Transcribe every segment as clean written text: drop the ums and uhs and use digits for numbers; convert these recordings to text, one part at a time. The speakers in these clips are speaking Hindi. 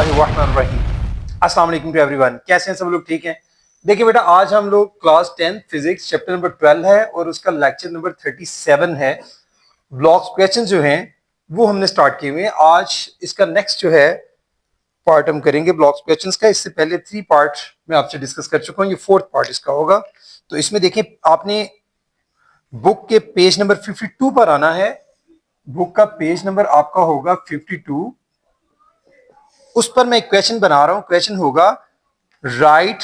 बिस्मिल्लाहिर्रहमानिर्रहीम। अस्सलाम वालेकुम टू एवरीवन। कैसे हैं सब लोग? ठीक हैं? देखिए बेटा, आज हम लोग क्लास 10 फिजिक्स चैप्टर नंबर 12 है और उसका लेक्चर नंबर 37 है। ब्लॉक्स क्वेश्चन जो हैं वो हमने स्टार्ट किए हुए हैं। आज इसका नेक्स्ट जो है पार्ट हम करेंगे ब्लॉक्स क्वेश्चंस का। इससे पहले 3 पार्ट मैं आपसे डिस्कस कर चुका हूँ, ये 4th पार्ट इसका होगा। तो इसमें देखिए, आपने बुक के पेज नंबर 52 पर आना है। बुक का पेज नंबर आपका होगा 52। उस पर मैं एक क्वेश्चन बना रहा हूं। क्वेश्चन होगा write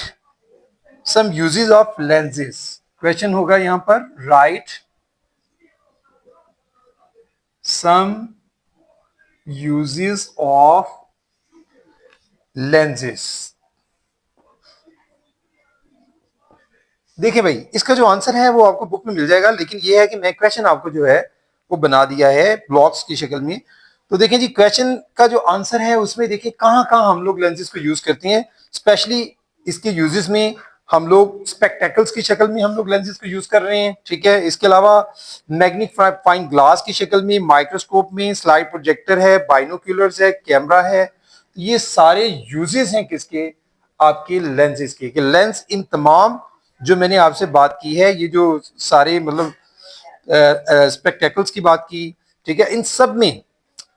some uses of lenses. Question होगा यहां पर write some uses of lenses. देखिए भाई, इसका जो आंसर है वो आपको बुक में मिल जाएगा, लेकिन ये है कि मैं क्वेश्चन आपको जो है वो बना दिया है ब्लॉक्स की शक्ल में। तो देखिए जी, क्वेश्चन का जो आंसर है उसमें देखिए कहां कहां हम लोग लेंसेज को यूज करते हैं। स्पेशली इसके यूजेस में हम लोग स्पेक्टेकल्स की शक्ल में हम लोग लेंसेज को यूज कर रहे हैं, ठीक है। इसके अलावा मैग्नीफाइंग ग्लास की शक्ल में, माइक्रोस्कोप में, स्लाइड प्रोजेक्टर है, बाइनोक्यूलर्स है, कैमरा है। ये सारे यूजेस हैं किसके? आपके लेंसेज के। कि लेंस इन तमाम जो मैंने आपसे बात की है, ये जो सारे मतलब स्पेक्टेकल्स की बात की, ठीक है, इन सब में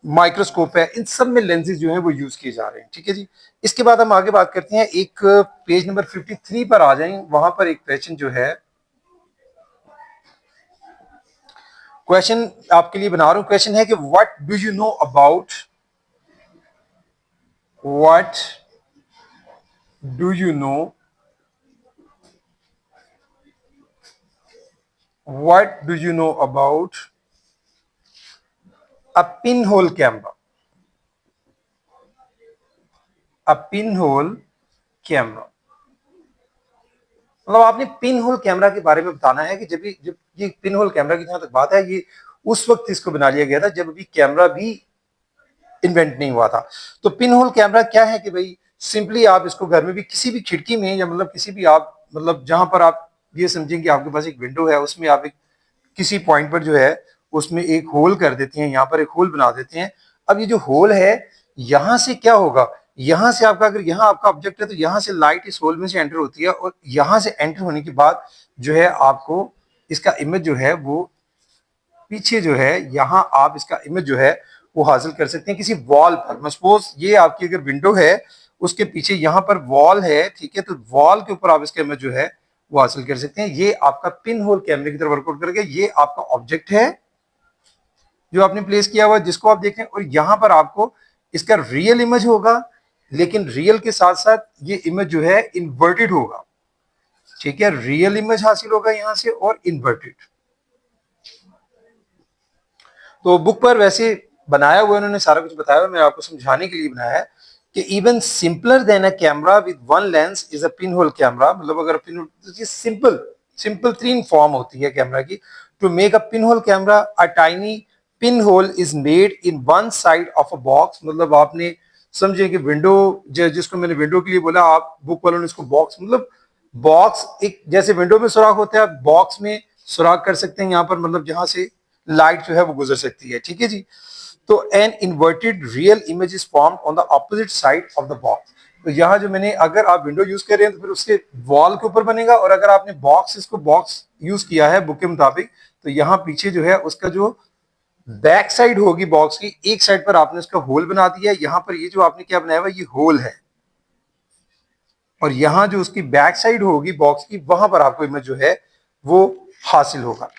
माइक्रोस्कोप है, इन सब में लेंसेज जो हैं वो यूज किए जा रहे हैं, ठीक है जी। इसके बाद हम आगे बात करते हैं। एक पेज नंबर 53 पर आ जाएं, वहां पर एक क्वेश्चन जो है, क्वेश्चन आपके लिए बना रहा हूं। क्वेश्चन है कि what do you know about, what do you know, what do you know about a pin hole camera, a pin hole camera. मतलब आपने पिन होल कैमरा के बारे में बताना है कि जब ये पिन होल कैमरा की जहां तक बात है, ये उस वक्त इसको बना लिया गया था जब भी कैमरा भी इन्वेंट नहीं हुआ था। तो पिन होल कैमरा क्या है कि भाई सिंपली आप इसको घर में भी किसी भी खिड़की में, या मतलब किसी भी आप मतलब जहां पर आप ये समझें कि आपके पास एक विंडो है, उसमें आप एक किसी पॉइंट पर जो है उसमें एक होल कर देते हैं, यहाँ पर एक होल बना देते हैं। अब ये जो होल है, यहां से क्या होगा, यहां से आपका, अगर यहाँ आपका ऑब्जेक्ट है तो यहां से लाइट इस होल में से एंटर होती है, और यहां से एंटर होने के बाद जो है आपको इसका इमेज जो है वो पीछे जो है, यहां आप इसका इमेज जो है वो हासिल कर सकते हैं किसी वॉल पर। सपोज ये आपकी अगर विंडो है, उसके पीछे यहां पर वॉल है, ठीक है, तो वॉल के ऊपर आप इसका इमेज जो है वो हासिल कर सकते हैं। ये आपका पिन होल कैमरे की तरह वर्कआउट करेगा। ये आपका ऑब्जेक्ट है जो आपने प्लेस किया हुआ है, जिसको आप देखें, और यहां पर आपको इसका रियल इमेज होगा, लेकिन रियल के साथ साथ ये इमेज जो है इन्वर्टेड होगा, ठीक है। रियल इमेज हासिल होगा यहां से और इन्वर्टेड। तो बुक पर वैसे बनाया हुआ, उन्होंने सारा कुछ बताया हुआ, मैं आपको समझाने के लिए बनाया है कि even simpler than a camera with one lens is a pin hole camera. मतलब अगर पिन, सिंपल सिंपल 3 फॉर्म होती है कैमरा की। To make a pin hole camera, a tiny pin hole is made in one side of a box. मतलब आपने समझे कि विंडो, जिसको मैंने विंडो के लिए बोला, आप बुक वालों ने इसको बॉक्स, मतलब बॉक्स, एक जैसे विंडो में सुराख होता है, बॉक्स में सुराख कर सकते हैं यहाँ पर, मतलब जहां से लाइट जो है वो गुजर सकती है, ठीक है जी। तो an inverted real image is formed on the opposite side of the box. तो यहाँ जो मैंने, अगर आप विंडो यूज कर रहे हैं तो फिर उसके वॉल के ऊपर बनेगा, और अगर आपने बॉक्स, इसको बॉक्स यूज किया है बुक के मुताबिक, तो यहाँ पीछे जो है उसका जो बैक साइड होगी बॉक्स की, एक साइड पर आपने उसका होल बना दिया है। यहाँ पर ये जो आपने क्या बनाया हुआ, ये होल है, और यहां जो उसकी बैक साइड होगी बॉक्स की, वहां पर आपको इमेज जो है वो हासिल होगा।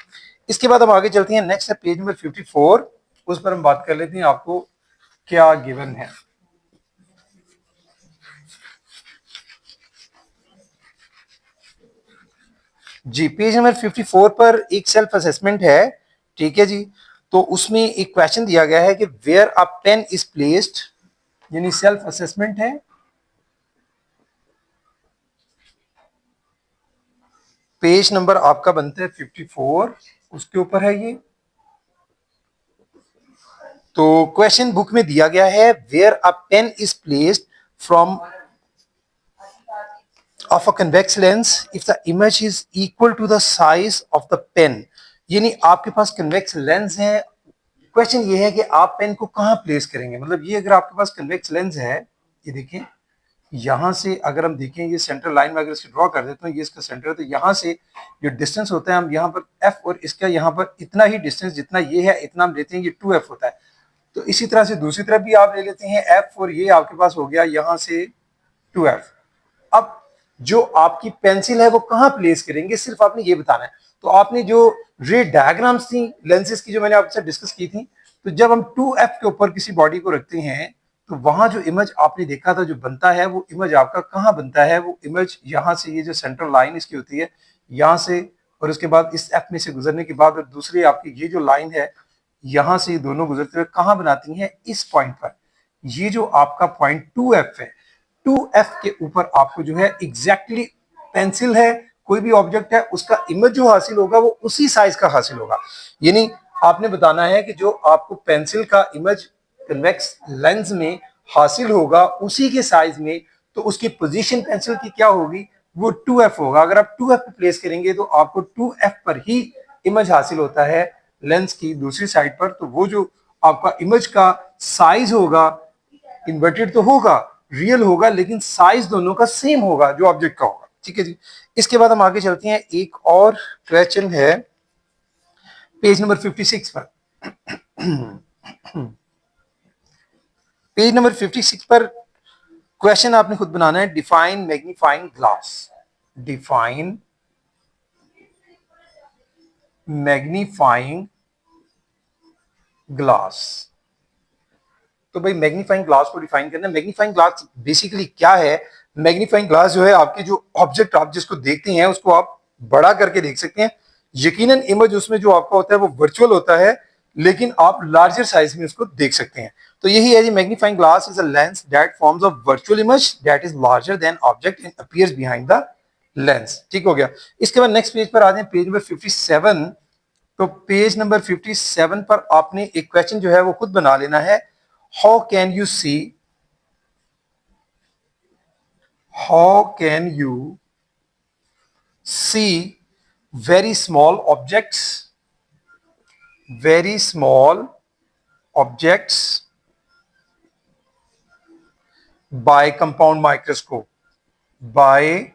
इसके बाद हम आगे चलते हैं। नेक्स्ट है पेज नंबर 54। उस पर हम बात कर लेते हैं आपको क्या गिवन है। जी, पेज नंबर 54 पर एक सेल्फ असेसमेंट है, ठीक है जी। तो उसमें एक क्वेश्चन दिया गया है कि where a pen is placed, यानी सेल्फ असेसमेंट है। पेज नंबर आपका बनता है 54, उसके ऊपर है ये। तो क्वेश्चन बुक में दिया गया है, where a pen is placed from of a convex lens if the image is equal to the size of the pen। यानी आपके पास कन्वेक्स लेंस है। क्वेश्चन ये है कि आप पेन को कहां प्लेस करेंगे। मतलब ये अगर आपके पास कन्वेक्स लेंस है, ये देखिए यहाँ से अगर हम देखें ये सेंटर लाइन में अगर इसको ड्रॉ कर देते हैं, ये इसका सेंटर है, तो यहाँ से जो डिस्टेंस होता है हम यहाँ पर एफ और इसका यहाँ पर इतना ही डिस्टेंस जितना ये है इतना हम लेते हैं, ये 2f होता है। तो इसी तरह से दूसरी तरफ भी आप ले लेते हैं f और ये आपके पास हो गया यहाँ से 2f। अब जो आपकी पेंसिल है वो कहाँ प्लेस करेंगे सिर्फ आपने ये बताना है। तो आपने जो रे डायग्राम्स थी लेंसेज की जो मैंने आपसे डिस्कस की थी, तो जब हम 2f के ऊपर किसी बॉडी को रखते हैं तो वहां जो इमेज आपने देखा था जो बनता है वो इमेज आपका कहाँ बनता है, वो इमेज यहाँ से ये जो सेंट्रल लाइन इसकी होती है यहाँ से, और उसके बाद इस एफ में से गुजरने के बाद और दूसरी आपकी ये जो लाइन है यहाँ से दोनों गुजरते हुए कहाँ बनाती हैं, इस पॉइंट पर। ये जो आपका पॉइंट 2f है, 2f के ऊपर आपको जो है एग्जैक्टली पेंसिल है कोई भी ऑब्जेक्ट है उसका इमेज जो हासिल होगा वो उसी साइज का हासिल होगा। यानी आपने बताना है कि जो आपको पेंसिल का इमेज कन्वेक्स लेंस में हासिल होगा उसी के साइज में, तो उसकी पोजीशन पेंसिल की क्या होगी, वो 2f होगा। अगर आप 2f पे प्लेस करेंगे तो आपको 2f पर ही इमेज हासिल होता है लेंस की दूसरी साइड पर। तो वो जो आपका इमेज का साइज होगा इन्वर्टेड तो होगा, रियल होगा, लेकिन साइज दोनों का सेम होगा जो ऑब्जेक्ट का होगा। ठीक है जी। इसके बाद हम आगे चलते हैं, एक और क्वेश्चन है पेज नंबर 56 पर। पेज नंबर 56 पर क्वेश्चन आपने खुद बनाना है, define magnifying glass. Define magnifying glass. तो भाई मैग्नीफाइंग ग्लास को डिफाइन करना है। मैग्नीफाइंग ग्लास बेसिकली क्या है, मैग्नीफाइंग ग्लास जो है आपकी जो ऑब्जेक्ट आप जिसको देखते हैं उसको आप बड़ा करके देख सकते हैं। यकीनन इमेज उसमें जो आपका होता है वो वर्चुअल होता है, लेकिन आप लार्जर साइज में उसको देख सकते हैं। तो यही है जी, magnifying glass is a lens that forms a virtual image that is larger than object and appears behind the lens. ठीक हो गया। इसके बाद नेक्स्ट पेज पर आ जाए, पेज नंबर 57। तो पेज नंबर 57 पर आपने एक क्वेश्चन जो है वो खुद बना लेना है। How can you see, how can you see very small objects, very small objects by compound microscope, by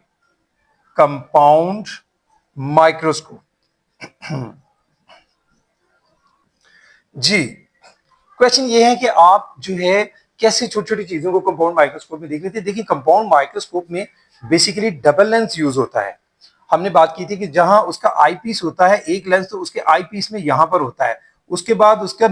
compound microscope। जी, क्वेश्चन ये है कि आप जो है कैसे छोटी छोटी चीजों को कंपाउंड माइक्रोस्कोप में देख लेते हैं। देखिए कंपाउंड माइक्रोस्कोप में बेसिकली डबल लेंस यूज होता है। हमने बात की थी कि जहां उसका आई पीस होता है एक लेंस, तो उसके आई पीस में यहां पर होता है, उसके बाद उसका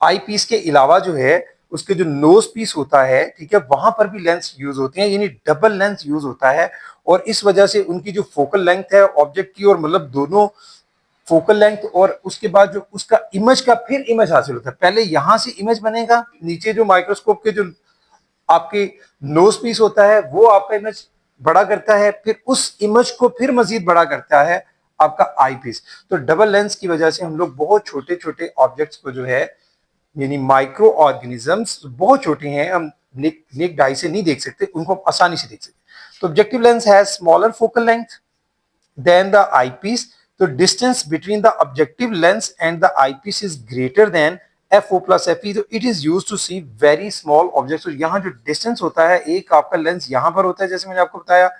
आई पीस के अलावा जो है उसके जो नोज पीस होता है, ठीक है, वहां पर भी लेंस यूज होते हैं, यानी डबल लेंस यूज होता है। और इस वजह से उनकी जो फोकल लेंथ है ऑब्जेक्ट की, और मतलब दोनों फोकल लेंथ और उसके बाद जो उसका इमेज का फिर इमेज हासिल होता है। पहले यहां से इमेज बनेगा, नीचे जो माइक्रोस्कोप के जो आपके नोज पीस होता है वो आपका इमेज बड़ा करता है, फिर उस इमेज को फिर मजीद बड़ा करता है आपका आई पीस। तो डबल लेंस की वजह से हम लोग बहुत छोटे छोटे ऑब्जेक्ट्स को जो है, यानी माइक्रो ऑर्गेनिजम्स बहुत छोटे हैं, हम नेक डाई से नहीं देख सकते, उनको आसानी से देख सकते। तो objective lens has smaller focal length than the eyepiece. So distance between the objective lens and the eyepiece is greater than FO plus FE. So it is used to see very small objects. तो यहाँ जो distance होता है, एक आपका लेंस यहाँ पर होता है जैसे मैंने आपको बताया,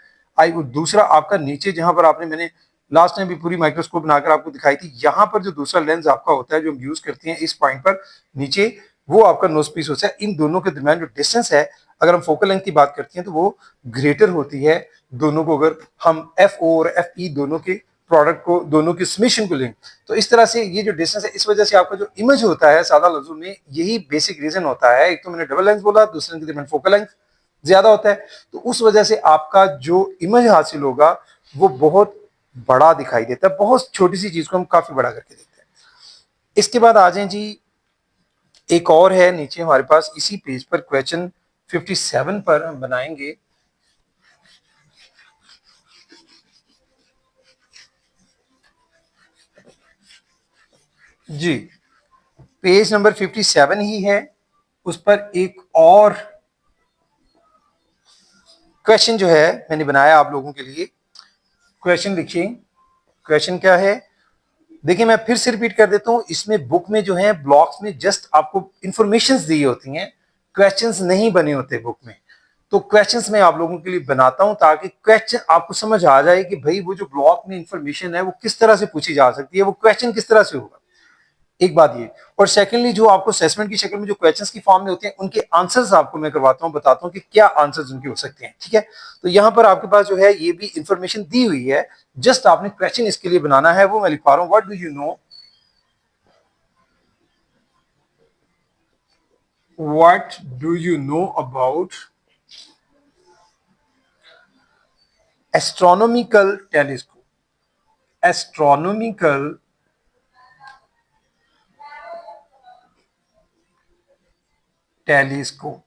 दूसरा आपका नीचे जहां पर आपने मैंने लास्ट टाइम भी पूरी माइक्रोस्कोप बनाकर आपको दिखाई थी, यहाँ पर जो दूसरा लेंस आपका होता है जो हम यूज करते हैं इस पॉइंट पर नीचे, वो आपका नोज पीस होता है। इन दोनों के दरमियान जो डिस्टेंस है, अगर हम फोकल लेंथ की बात करते हैं तो वो ग्रेटर होती है दोनों को, अगर हम एफ ओ और एफ ई दोनों के प्रोडक्ट को, दोनों की समेशन को लें। तो इस तरह से ये जो डिस्टेंस है, इस वजह से आपका जो इमेज होता है सादा लफ्जों में, यही बेसिक रीजन होता है। एक तो मैंने डबल लेंस बोला, दूसरे के दरमियान फोकल लेंथ ज्यादा होता है, तो उस वजह से आपका जो इमेज हासिल होगा वो बहुत बड़ा दिखाई देता है। बहुत छोटी सी चीज को हम काफी बड़ा करके देखते हैं। इसके बाद आ जाए जी, एक और है नीचे हमारे पास इसी पेज पर क्वेश्चन 57 पर हम बनाएंगे। जी, पेज नंबर 57 ही है, उस पर एक और क्वेश्चन जो है मैंने बनाया आप लोगों के लिए। क्वेश्चन लिखिए, क्वेश्चन क्या है, देखिए मैं फिर से रिपीट कर देता हूं, इसमें बुक में जो है ब्लॉक्स में जस्ट आपको इंफॉर्मेशंस दी होती हैं, क्वेश्चंस नहीं बने होते बुक में। तो क्वेश्चंस मैं आप लोगों के लिए बनाता हूं ताकि क्वेश्चन आपको समझ आ जाए कि भाई वो जो ब्लॉक में इंफॉर्मेशन है वो किस तरह से पूछी जा सकती है, वो क्वेश्चन किस तरह से होगा। एक बात ये, और सेकंडली जो आपको असेसमेंट की शक्ल में जो क्वेश्चंस की फॉर्म में होते हैं उनके आंसर्स आपको मैं करवाता हूं, बताता हूं कि क्या आंसर्स उनके हो सकते हैं। ठीक है, तो यहां पर आपके पास जो है ये भी इंफॉर्मेशन दी हुई है, जस्ट आपने क्वेश्चन इसके लिए बनाना है, वो मैं लिखवा रहा हूं, what do you know, what do you know about astronomical telescope, astronomical telescope.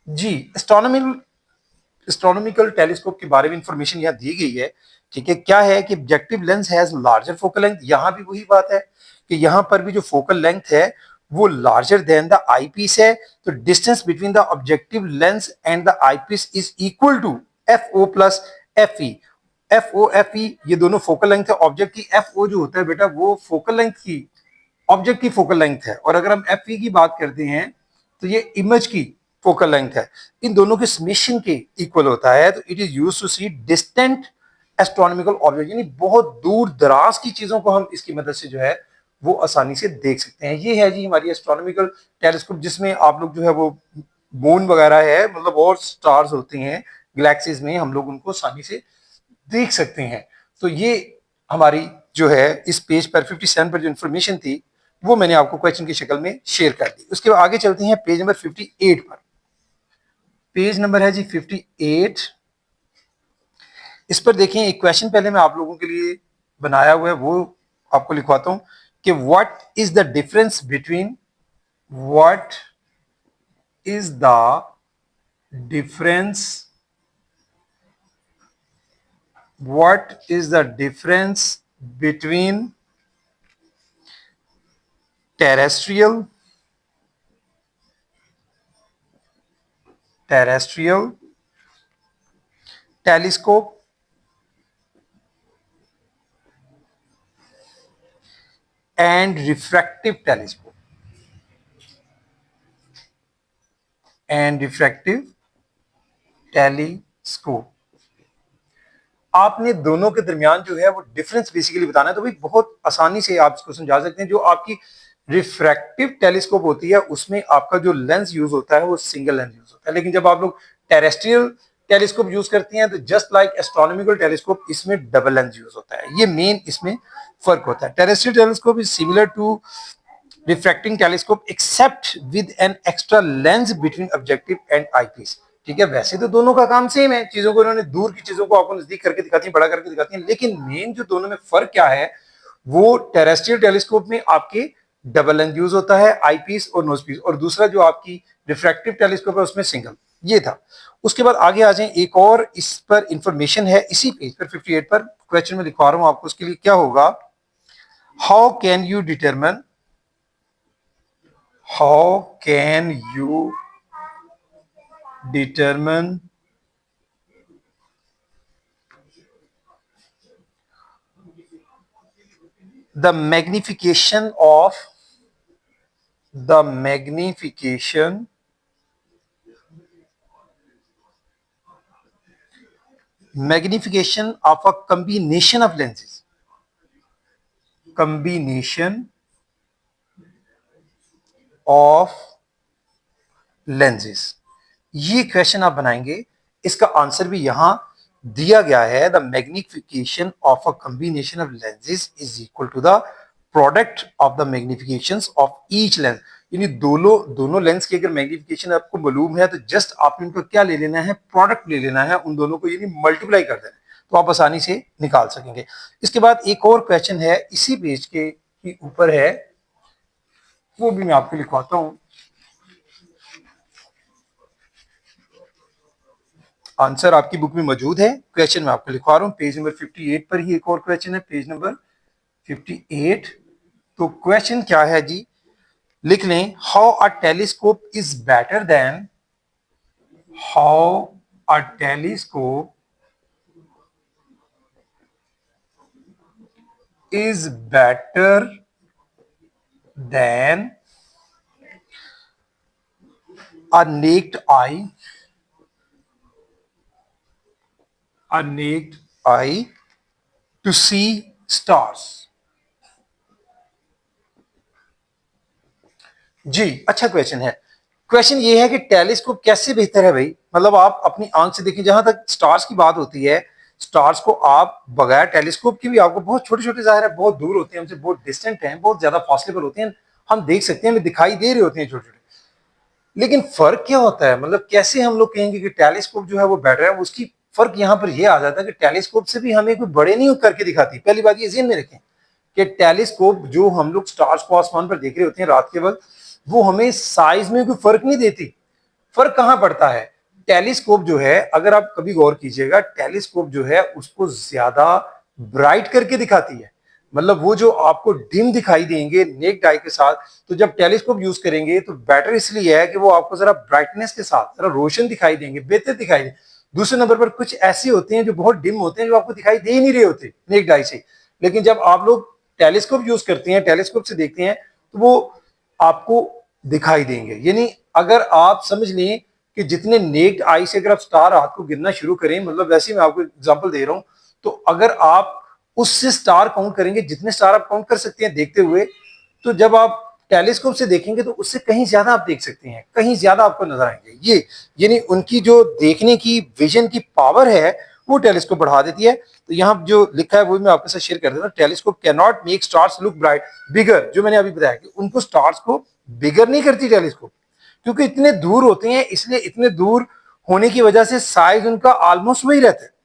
जी, एस्ट्रोनॉमिकल टेलीस्कोप के बारे में इंफॉर्मेशन यहाँ दी गई है। ठीक है, क्या है कि objective lens has larger focal length, यहां भी वही बात है कि यहां पर भी जो फोकल लेंथ है वो लार्जर देन द आईपीस है। तो distance between the objective lens and the eyepiece is equal to F O plus F E. F O F E ये दोनों फोकल लेंथ है ऑब्जेक्ट की। एफ ओ जो होता है बेटा वो फोकल लेंथ की, ऑब्जेक्ट की फोकल लेंथ है, और अगर हम एफ ई की बात करते हैं तो ये इमेज की फोकल लेंथ है। इन दोनों के समेशन के इक्वल होता है। तो it is used to see distant astronomical object, यानी बहुत दूर दराज की चीजों को हम इसकी मदद से जो है वो आसानी से देख सकते हैं। ये है जी हमारी एस्ट्रोनॉमिकल टेलीस्कोप, जिसमें आप लोग जो है वो मून वगैरह है, मतलब और स्टार्स होते हैं गैलेक्सीज में, हम लोग उनको आसानी से देख सकते हैं। तो ये हमारी जो है इस पेज पर 57 पर जो इंफॉर्मेशन थी वो मैंने आपको क्वेश्चन की शक्ल में शेयर कर दी। उसके बाद आगे चलते हैं पेज नंबर 58 पर। पेज नंबर है जी 58। इस पर देखें, एक क्वेश्चन पहले मैं आप लोगों के लिए बनाया हुआ है वो आपको लिखवाता हूं कि what is the difference between, what is the difference, what is the difference between terrestrial, terrestrial telescope and refractive telescope, and refractive telescope। आपने दोनों के दरमियान जो है वो डिफरेंस बेसिकली बताना है। तो भाई बहुत आसानी से आप इसको समझा सकते हैं। जो आपकी रिफ्रैक्टिव टेलीस्कोप होती है उसमें आपका जो लेंस यूज होता है वो सिंगल लेंस यूज होता है, लेकिन जब आप लोग टेरेस्ट्रियल टेलीस्कोप यूज करते हैं तो जस्ट लाइक एस्ट्रोनॉमिकल टेलीस्कोप इसमें डबल लेंस यूज होता है। ये मेन इसमें फर्क होता है। Terrestrial telescope is similar to refracting telescope except with an extra lens between objective and eyepiece. ठीक है, वैसे तो दोनों का काम सेम है, चीजों को इन्होंने दूर की चीजों को आपको नजदीक करके दिखाती है, बड़ा करके दिखाती है, लेकिन मेन जो दोनों में फर्क क्या है, वो टेरेस्ट्रियल टेलीस्कोप में आपके डबल लेंस यूज होता है, आईपीस और नोजपीस, और दूसरा जो आपकी रिफ्रैक्टिव टेलीस्कोप है उसमें सिंगल। ये था। उसके बाद आगे आ जाए, एक और इस पर इंफॉर्मेशन है इसी पेज पर 58 पर, क्वेश्चन में लिखवा रहा हूं आपको, उसके लिए क्या होगा, how can you determine, how can you determine the magnification of, the magnification magnification of a combination of lenses, combination of lenses। ये क्वेश्चन आप बनाएंगे, इसका आंसर भी यहां दिया गया है। The magnification of a combination of lenses is equal to the product of the magnification of each lens. यानी दोनों दोनों लेंस की अगर मैग्निफिकेशन आपको मालूम है तो जस्ट आपने उनका क्या ले लेना है, प्रोडक्ट ले लेना है उन दोनों को, यानी मल्टीप्लाई कर देना है, तो आप आसानी से निकाल सकेंगे। इसके बाद एक और क्वेश्चन है इसी पेज के ऊपर है, वो भी मैं आपको लिखवाता हूं। आंसर आपकी बुक में मौजूद है, क्वेश्चन मैं आपको लिखवा रहा हूं पेज नंबर 58 पर ही। एक और क्वेश्चन है पेज नंबर 58। तो क्वेश्चन क्या है जी, लिख लें, how a telescope is better then, how a telescope is better then a naked eye, a naked eye to see stars. जी, अच्छा क्वेश्चन है। क्वेश्चन ये है कि टेलीस्कोप कैसे बेहतर है भाई, मतलब आप अपनी आंख से देखें, जहां तक स्टार्स की बात होती है, स्टार्स को आप बगैर टेलीस्कोप के भी आपको बहुत छोटे छोटे, जाहिर है बहुत दूर होते हैं हमसे, बहुत डिस्टेंट हैं, बहुत ज्यादा फासले पर होते हैं, हम देख सकते हैं, हमें दिखाई दे रहे होते हैं छोटे छोटे। लेकिन फर्क क्या होता है, मतलब कैसे हम लोग कहेंगे कि टेलीस्कोप जो है वो बेटर है, उसकी फर्क यहाँ पर ये आ जाता है कि टेलीस्कोप से भी हमें कोई बड़े नहीं करके दिखाती। पहली बात ये ज़हन में रखें कि टेलीस्कोप जो हम लोग स्टार्स को आसमान पर देख रहे होते हैं रात के वक्त, वो हमें साइज में कोई फर्क नहीं देती। फर्क कहां पड़ता है, टेलीस्कोप जो है, अगर आप कभी गौर कीजिएगा, टेलीस्कोप जो है उसको ज्यादा ब्राइट करके दिखाती है। मतलब वो जो आपको डिम दिखाई देंगे नेक्ड आई के साथ, तो जब टेलीस्कोप यूज करेंगे तो बेटर इसलिए है कि वो आपको जरा ब्राइटनेस के साथ जरा रोशन दिखाई देंगे, बेहतर दिखाई देंगे। दूसरे नंबर पर कुछ ऐसे होते हैं जो बहुत डिम होते हैं, जो आपको दिखाई दे ही नहीं रहे होते नेक्ड आई से। लेकिन जब आप लोग टेलीस्कोप यूज करते हैं, टेलीस्कोप से देखते हैं, तो वो आपको दिखाई देंगे। यानी अगर आप समझ लें कि जितने नेक्ड आई से अगर आप स्टार रात को गिनना शुरू करें, मतलब वैसे मैं आपको एग्जांपल दे रहा हूं, तो अगर आप उससे स्टार काउंट करेंगे, जितने स्टार आप काउंट कर सकते हैं देखते हुए, तो जब आप टेलीस्कोप से देखेंगे तो उससे कहीं ज्यादा आप देख सकते हैं, कहीं ज्यादा आपको नजर आएंगे। ये यानी उनकी जो देखने की विजन की पावर है वो टेलीस्कोप बढ़ा देती है। तो यहाँ जो लिखा है वो मैं आपके साथ शेयर कर देता हूँ। Telescope can not make stars look bright bigger, जो मैंने अभी बताया कि उनको स्टार्स को बिगर नहीं करती टेलीस्कोप, क्योंकि इतने दूर होते हैं, इसलिए इतने दूर होने की वजह से साइज उनका ऑलमोस्ट वही रहता है।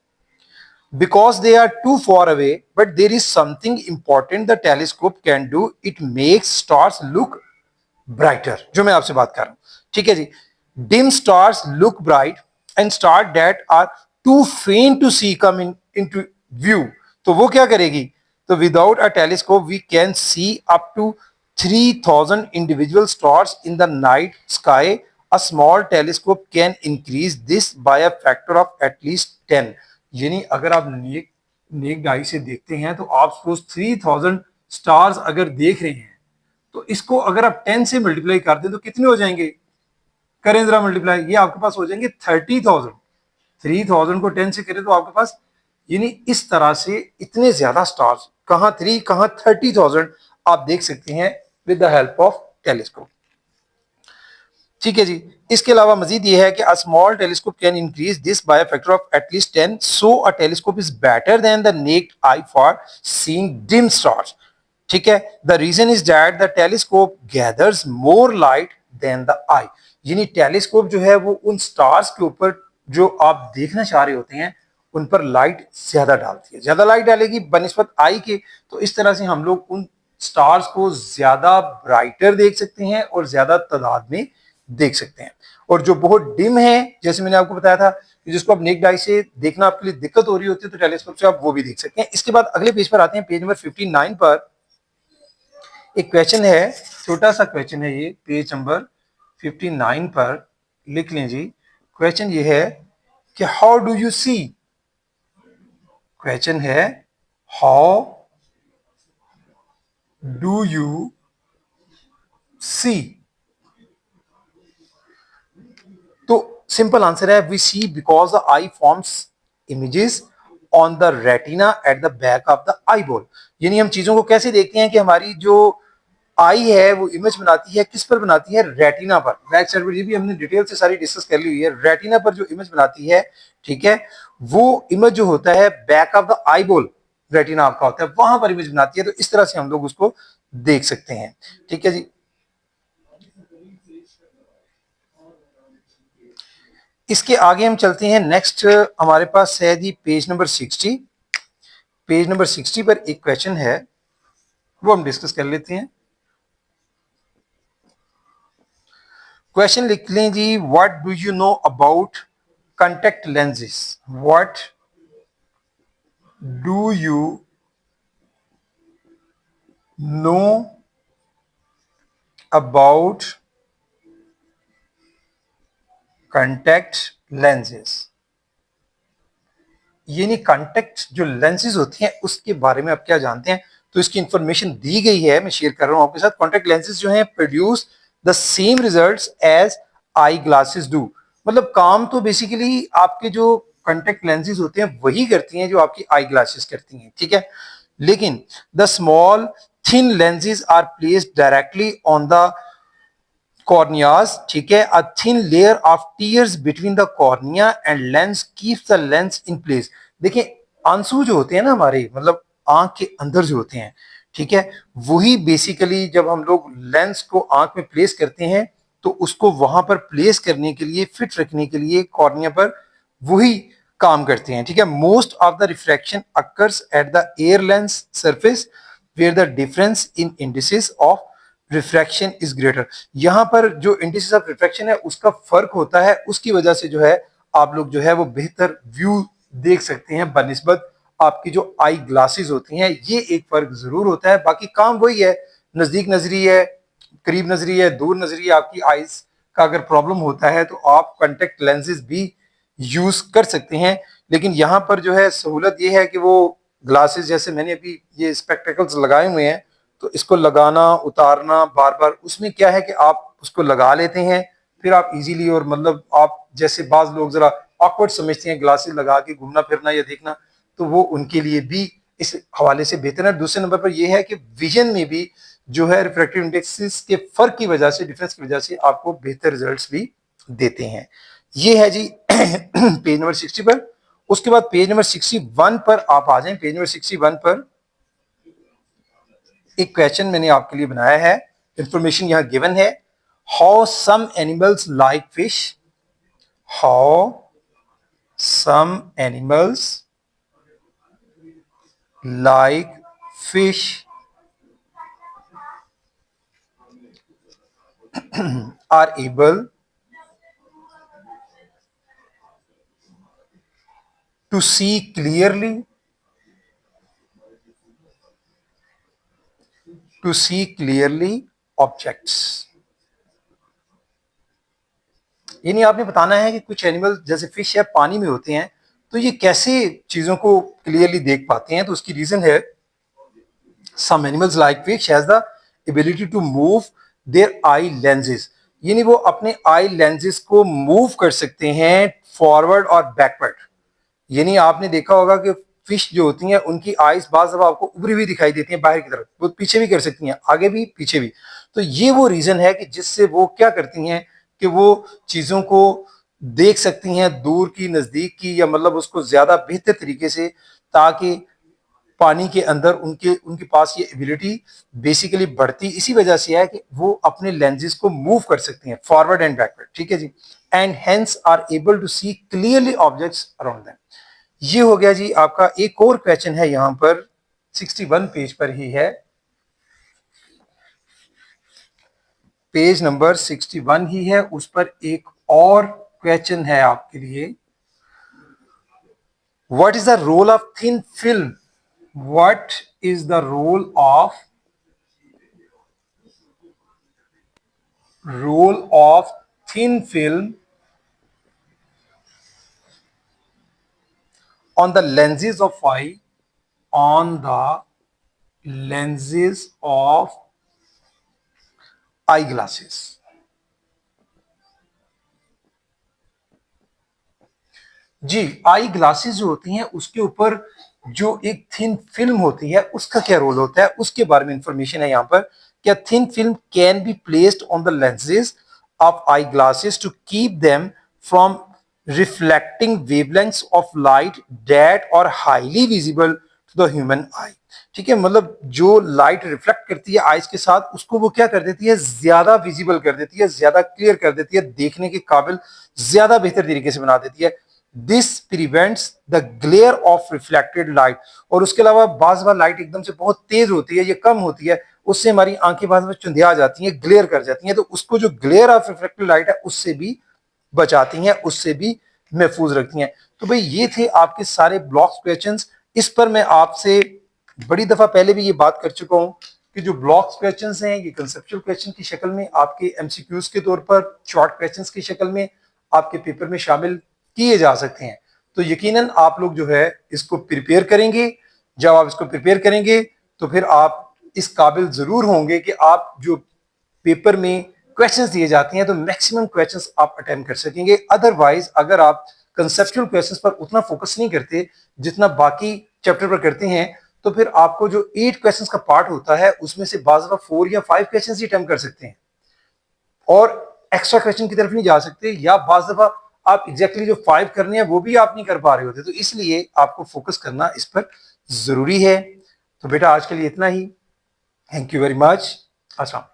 Because they are too far away, but there is something important the telescope can do. It makes stars look brighter. जो मैं आपसे बात कर रहा हूं, ठीक है जी। Dim stars look bright and stars that are too faint to see come into view. तो वो क्या करेगी, तो without a telescope we can see up to 3000 individual stars in the night sky. A small telescope can increase this by a factor of at least 10. यानी अगर आप नेक्ड आई से देखते हैं तो आप सपोज 3000 स्टार्स अगर देख रहे हैं, तो इसको अगर आप 10 से मल्टीप्लाई कर दें तो कितने हो जाएंगे, करें जरा मल्टीप्लाई, ये आपके पास हो जाएंगे 30,000। 3000 को 10 से करें तो आपके पास, यानी इस तरह से इतने ज्यादा स्टार्स, कहां 3 कहां 30,000 आप देख सकते हैं with the help of telescope. ठीक है जी। इसके अलावा मजीद ये है कि a small telescope can increase this by a factor of at least 10, so a telescope is better than the naked eye for seeing dim stars. ठीक है, the reason is that the telescope gathers more light than the eye. यानी टेलीस्कोप जो है वो उन स्टार्स के ऊपर जो आप देखना चाह रहे होते हैं उन पर लाइट ज्यादा डालती है, ज्यादा लाइट डालेगी बनिस्बत आई के, तो इस तरह से हम लोग उन स्टार्स को ज्यादा ब्राइटर देख सकते हैं और ज्यादा तादाद में देख सकते हैं। और जो बहुत डिम है, जैसे मैंने आपको बताया था कि जिसको आप नेक्ड आई से देखना आपके लिए दिक्कत हो रही होती है, तो टेलीस्कोप से आप वो भी देख सकते हैं। इसके बाद अगले पेज पर आते हैं, पेज नंबर 59 पर एक क्वेश्चन है, छोटा सा क्वेश्चन है ये, पेज नंबर 59 पर लिख लें जी। क्वेश्चन ये है कि how do you see, question है हाउ डू यू सी। तो सिंपल आंसर है we see because the eye forms images on the retina at the back of the eyeball. यानी हम चीजों को कैसे देखते हैं कि हमारी जो आई है वो इमेज बनाती है, किस पर बनाती है, रेटिना पर। बैक साइड पर ये भी हमने डिटेल से सारी डिस्कस कर ली हुई है। रेटिना पर जो इमेज बनाती है, ठीक है, वो इमेज जो होता है back of the eye ball, retina आपका होता है, वहां पर इमेज बनाती है। तो इस तरह से हम लोग उसको देख सकते हैं। ठीक है जी। इसके आगे हम चलते हैं, नेक्स्ट हमारे पास है जी पेज नंबर 60। पेज नंबर 60 पर एक क्वेश्चन है, वो हम डिस्कस कर लेते हैं। क्वेश्चन लिख लें जी, what do you know about contact lenses? What do you know about contact lenses? यानी कॉन्टेक्ट जो लेंसेज होती हैं उसके बारे में आप क्या जानते हैं? तो इसकी इंफॉर्मेशन दी गई है, मैं शेयर कर रहा हूं आपके साथ। कॉन्टेक्ट लेंसेज जो हैं produce the same results as eyeglasses do, मतलब काम तो बेसिकली आपके जो कॉन्टेक्ट लेंसेज होते हैं वही करती हैं जो आपकी आई ग्लासेस करती हैं, ठीक है। लेकिन the small thin lenses are placed directly on the corneas, ठीक है। A thin layer of tears between the cornea and lens keeps the lens in place. देखिए आंसू जो होते हैं ना हमारे, मतलब आंख के अंदर जो होते हैं, ठीक है, वही बेसिकली जब हम लोग लेंस को आंख में प्लेस करते हैं तो उसको वहां पर प्लेस करने के लिए, फिट रखने के लिए कॉर्निया पर वही काम करते हैं, ठीक है। Most of the refraction occurs at the air lens surface where the difference in indices of refraction is greater. यहां पर जो इंडिसेस ऑफ रिफ्रैक्शन है उसका फर्क होता है, उसकी वजह से जो है आप लोग जो है वो बेहतर व्यू देख सकते हैं बनिस्बत आपकी जो आई ग्लासेस होती हैं। ये एक फर्क जरूर होता है, बाकी काम वही है, नजदीक नजरी है, करीब नजरी है, दूर नजरी है। आपकी आईज का अगर प्रॉब्लम होता है तो आप कॉन्टेक्ट लेंसेज भी यूज कर सकते हैं। लेकिन यहाँ पर जो है सहूलत ये है कि वो ग्लासेस, जैसे मैंने अभी ये स्पेक्टेकल्स लगाए हुए हैं, तो इसको लगाना उतारना बार बार, उसमें क्या है कि आप उसको लगा लेते हैं फिर आप इजीली, और मतलब आप जैसे बाज लोग जरा ऑकवर्ड समझते हैं ग्लासेस लगा के घूमना फिरना या देखना, तो वो उनके लिए भी इस हवाले से बेहतर है। दूसरे नंबर पर यह है कि विजन में भी जो है रिफ्रैक्टिव इंडेक्सेस के फर्क की वजह से, डिफरेंस की वजह से आपको बेहतर रिजल्ट्स भी देते हैं। ये है जी पेज नंबर 60 पर। उसके बाद पेज नंबर 61 पर आप आ जाएं। पेज नंबर 61 पर एक क्वेश्चन मैंने आपके लिए बनाया है, इंफॉर्मेशन यहां गिवन है। How some animals like fish, how some animals like fish are able to see clearly, objects। यानी आपने बताना है कि कुछ एनिमल जैसे फिश है पानी में होते हैं तो ये कैसे चीजों को क्लियरली देख पाते हैं। तो उसकी रीजन है, some animals like fish has the ability to move their eye lenses, यानी वो अपने आई लेंसेज को मूव कर सकते हैं फॉरवर्ड और बैकवर्ड। यानी आपने देखा होगा कि फिश जो होती हैं उनकी आईज बाज दफा आपको उभरी हुई दिखाई देती हैं बाहर की तरफ, वो पीछे भी कर सकती हैं, आगे भी पीछे भी। तो ये वो रीजन है कि जिससे वो क्या करती हैं कि वो चीजों को देख सकती हैं दूर की नजदीक की, या मतलब उसको ज्यादा बेहतर तरीके से, ताकि पानी के अंदर उनके उनके पास ये एबिलिटी बेसिकली बढ़ती इसी वजह से है कि वो अपने लेंसेज को मूव कर सकती हैं फॉरवर्ड एंड बैकवर्ड, ठीक है जी। And hence are able to see clearly objects around them. ये हो गया जी आपका। एक और क्वेश्चन है यहां पर 61 पेज पर ही है, पेज नंबर 61 ही है, उस पर एक और क्वेश्चन है आपके लिए। What is the role of thin film, what is the role of thin film on the lenses of eye, on the lenses of eyeglasses। जी आई ग्लासेस जो होती हैं उसके ऊपर जो एक थिन फिल्म होती है उसका क्या रोल होता है, उसके बारे में इंफॉर्मेशन है यहां पर। क्या thin film can be placed on the lenses of eyeglasses to keep them from reflecting wavelengths of light that are highly visible to the human eye. ठीक है, मतलब जो लाइट रिफ्लेक्ट करती है आईज के साथ उसको वो क्या कर देती है, ज्यादा विजिबल कर देती है, ज्यादा क्लियर कर देती है, देखने के काबिल ज्यादा बेहतर तरीके से बना देती है। This prevents the glare of reflected light. और उसके अलावा बाज बार लाइट एकदम से बहुत तेज होती है, ये कम होती है, उससे हमारी आंखें बाज बार चुंधिया जाती हैं, ग्लेयर कर जाती हैं, तो उसको जो ग्लेयर ऑफ रिफ्लेक्टेड लाइट है उससे भी बचाती हैं, उससे भी महफूज रखती हैं। तो भाई ये थे आपके सारे ब्लॉक्स क्वेश्चंस। इस पर मैं आपसे बड़ी दफा पहले भी ये बात कर चुका हूं कि जो ब्लॉक्स क्वेश्चंस हैं ये कंसेप्चुअल क्वेश्चन की शक्ल में, आपके एमसीक्यूज के तौर पर शॉर्ट क्वेश्चंस की शक्ल में आपके पेपर में शामिल किए जा सकते हैं। तो यकीनन आप लोग जो है इसको प्रिपेयर करेंगे। जब आप इसको प्रिपेयर करेंगे तो फिर आप इस काबिल जरूर होंगे कि आप जो पेपर में क्वेश्चंस दिए जाते हैं तो मैक्सिमम क्वेश्चंस आप अटेम्प्ट कर सकेंगे। अदरवाइज अगर आप कंसेप्चुअल क्वेश्चंस पर उतना फोकस नहीं करते जितना बाकी चैप्टर पर करते हैं, तो फिर आपको जो 8 क्वेश्चंस का पार्ट होता है उसमें से बाज़ दफा 4 या 5 क्वेश्चंस ही अटेम्प्ट कर सकते हैं और एक्स्ट्रा क्वेश्चन की तरफ नहीं जा सकते, या बाज़ दफा आप एग्जैक्टली जो 5 करने हैं वो भी आप नहीं कर पा रहे होते। तो इसलिए आपको फोकस करना इस पर जरूरी है। तो बेटा आज के लिए इतना ही। Thank you very much. अस्सलाम।